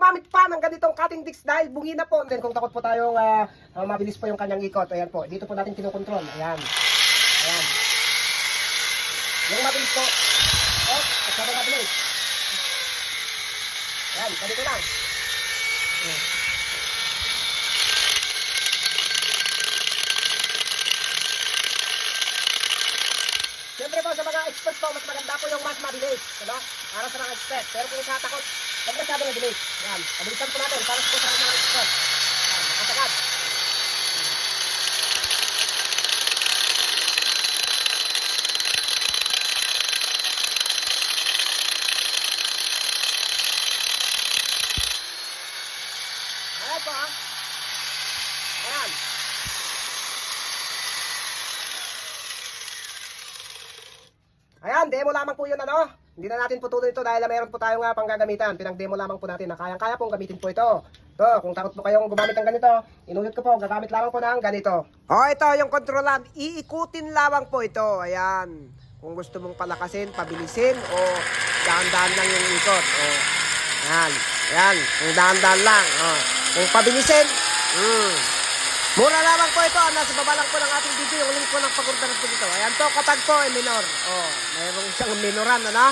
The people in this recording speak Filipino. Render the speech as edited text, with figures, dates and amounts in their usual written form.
gumamit pa ng ganitong cutting disc dahil bungi na po. And then kung takot po tayong mabilis po yung kanyang ikot, ayan po, dito po natin kinokontrol. Ayan. Ayan. Yung mabilis po. Oh, masyado mabilis. Ayan, ganito lang. Ayan. Siyempre po sa mga expert po, mas maganda po yung mas mabilis. Ano? Para sa mga expert. Pero kung natatakot, huwag masyado mabilis. Ayan, mabilisan po natin para po sa mga expert. Ayan, makasagad. Ayan po ah. Ayan. Ayan, demo lamang po yun ano. Hindi na natin putuloy ito dahil meron po tayong panggagamitan. Pinang-demo lamang po natin na kayang-kaya pong gamitin po ito. Ito, kung takot po kayong gumamit ng ganito, inulit ko po, gagamit lamang po ng ganito. Ito yung controlan. Iikutin lamang po ito. Ayan. Kung gusto mong palakasin, pabilisin, o dahan-dahan lang yung ikot. Ayan. Ayan. Kung dahan-dahan lang. Kung pabilisin, mura lamang po ito. Nasa baba lang po ng ating video. Yung link po ng pag-order po dito. Ayan to, kapag po ay minor. Mayroong siyang minoran, ano?